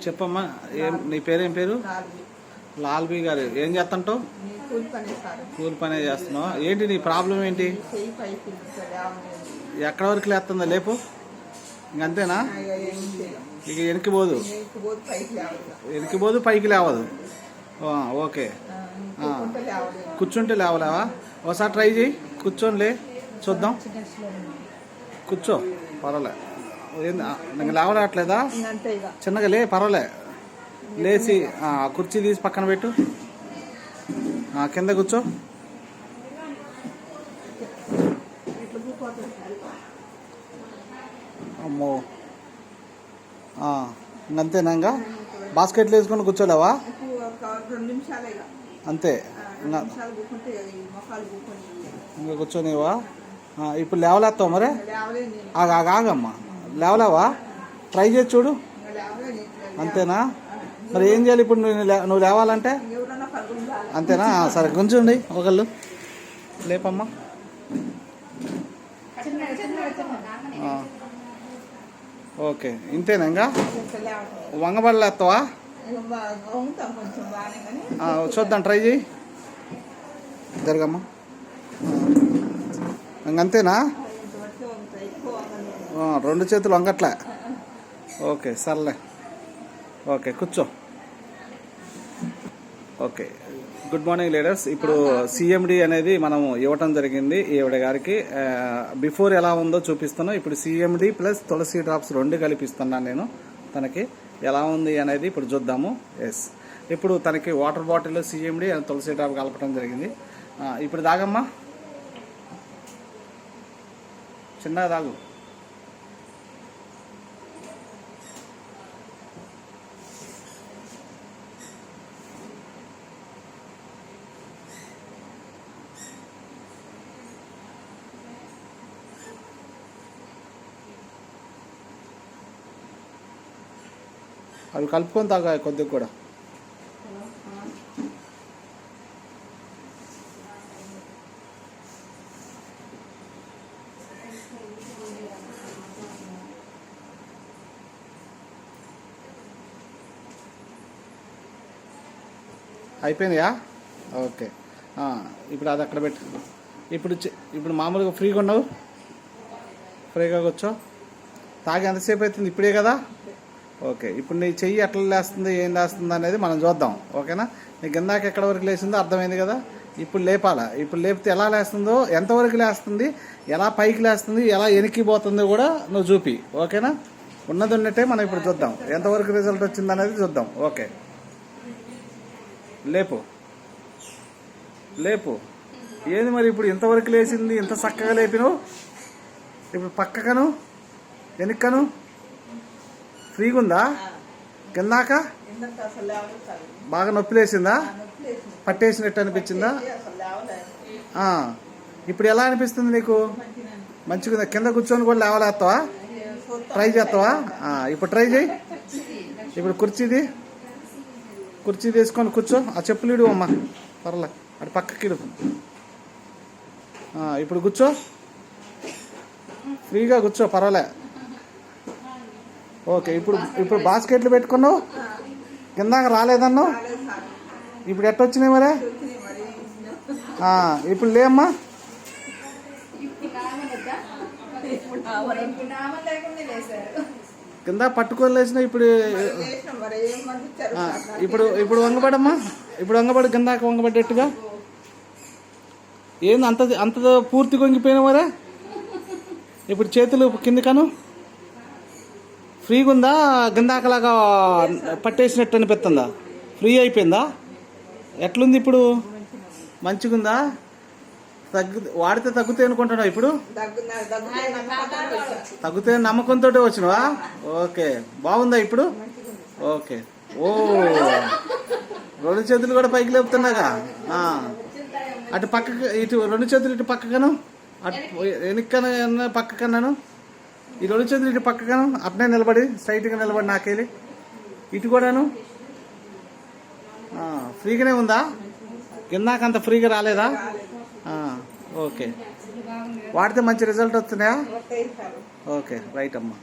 చెప్పమ్మా. నీ పేరేం పేరు? లాల్బీ గారు. ఏం చేస్తుంటావు? కూలి పనే చేస్తున్నావు. ఏంటి నీ ప్రాబ్లం ఏంటి? ఎక్కడ వరకు లేస్తుందా? లేపు ఇంకంతేనా? ఇక వెనక్కిపోదు, పైకి లేవదు. ఓకే. కూర్చుంటే లేవలేవా? ఒకసారి ట్రై చేయి. కూర్చొని లే చూద్దాం. కూర్చో, పర్వాలే. లేవట్లేదా? చిన్నగా లే, పర్వాలే. లేచి కుర్చీ తీసి పక్కన పెట్టు. కింద కూర్చో. అమ్మో, ఇంకంతేనా? ఇంకా బాస్కెట్లు వేసుకొని కూర్చోలేవా? అంతే. ఇంకా కూర్చోనివా? ఇప్పుడు లేవలేస్తావు మరి? ఆగమ్మా, లేవలేవా? ట్రై చేసి చూడు. అంతేనా? మరి ఏం చేయాలి ఇప్పుడు? నువ్వు లేవాలంటే అంతేనా? సరే, కొంచెండి ఒకళ్ళు లేపమ్మా. ఓకే, ఇంతేనా? ఇంకా వంగబడలేస్తావా? చూద్దాం, ట్రై చేయి. జరగమ్మా. ఇంకంతేనా? 2 చేతులు వంగట్లే. ఓకే, సర్లే. ఓకే, కూర్చో. Okay, good morning leaders. ఇప్పుడు సిఎండి అనేది మనము ఇవ్వటం జరిగింది ఈవిడ గారికి. బిఫోర్ ఎలా ఉందో చూపిస్తున్నాను. ఇప్పుడు సిఎండి ప్లస్ తులసి డ్రాప్స్ 2 కలిపిస్తున్నాను నేను. తనకి ఎలా ఉంది అనేది ఇప్పుడు చూద్దాము. ఎస్, ఇప్పుడు తనకి వాటర్ బాటిల్ సిఎండి అండ్ తులసి డ్రాప్ కలపడం జరిగింది. ఇప్పుడు తాగమ్మా, చిన్నగా తాగు. అవి కలుపుకొని తాగా కొద్దిగా కూడా. అయిపోయినాయా? ఓకే. ఇప్పుడు అది అక్కడ పెట్టు. ఇప్పుడు మామూలుగా ఫ్రీగా ఉన్నావు, ఫ్రీగా కూర్చో. తాగి ఎంతసేపు అవుతుంది? ఇప్పుడే కదా. ఓకే, ఇప్పుడు నీ చెయ్యి ఎట్లా లేస్తుంది, ఏం లేస్తుంది అనేది మనం చూద్దాం. ఓకేనా? నీకు ఇందాక ఎక్కడ వరకు లేచిందో అర్థమైంది కదా. ఇప్పుడు లేపాలా. ఇప్పుడు లేపితే ఎలా లేస్తుందో, ఎంతవరకు లేస్తుంది, ఎలా పైకి లేస్తుంది, ఎలా ఎనికిపోతుందో కూడా నువ్వు చూపి. ఓకేనా? ఉన్నది ఉన్నట్టే మనం ఇప్పుడు చూద్దాం ఎంతవరకు రిజల్ట్ వచ్చింది అనేది చూద్దాం. ఓకే, లేపు. ఏంది మరి ఇప్పుడు ఇంతవరకు లేచింది? ఇంత చక్కగా లేపినావు. ఇప్పుడు పక్కకను వెనుక్కను ఫ్రీగా ఉందా? కిందాక బాగా నొప్పి లేచిందా? పట్టేసినట్టు అనిపించిందా? ఇప్పుడు ఎలా అనిపిస్తుంది నీకు? మంచిగా కింద కూర్చొని కూడా లేవలేస్తావా? ట్రై చేస్తావా? ఇప్పుడు ట్రై చేయి. ఇప్పుడు కుర్చీ తీసుకొని కూర్చో. ఆ చెప్పులు ఇడు అమ్మా, పర్లే. అటు పక్కకి ఇడు. ఇప్పుడు కూర్చో, ఫ్రీగా కూర్చో, పర్వాలే. ఓకే, ఇప్పుడు బాస్కెట్లు పెట్టుకున్నావు, కిందాక రాలేదన్నావు. ఇప్పుడు ఎట్టొచ్చినాయి మరి? ఇప్పుడు లేమ్మా. కింద పట్టుకొని లేచిన. ఇప్పుడు వంగబడమ్మా. ఇప్పుడు వంగబడి, కిందాక వంగబడ్డట్టుగా. ఏంది అంత పూర్తిగా వంగిపోయినా మరే? ఇప్పుడు చేతులు కిందికను ఫ్రీగా ఉందా? కిందాకలాగా పట్టేసినట్టు అనిపిస్తుందా? ఫ్రీ అయిపోయిందా? ఎట్లుంది ఇప్పుడు? మంచిగుందా? వాడితే తగ్గుతాయి అనుకుంటున్నావు? ఇప్పుడు తగ్గుతాయి నమ్మకంతో వచ్చినావా? ఓకే, బాగుందా ఇప్పుడు? ఓకే. 2 చేతులు కూడా పైకి లేపుతున్నాగా. అటు పక్కకు, ఇటు 2 చేతులు ఇటు పక్కకను, అటు వెనక్కన పక్కకన్నాను. ఈ 2 చేతులు ఇటు పక్కకను అట్నే నిలబడి, స్ట్రైట్గా నిలబడి నాకెళ్ళి. ఇటు కూడాను ఫ్రీగానే ఉందా? కిందాక అంత ఫ్రీగా రాలేదా? ఓకే, వాడితే మంచి రిజల్ట్ వస్తున్నాయా? ఓకే, రైట్ అమ్మా.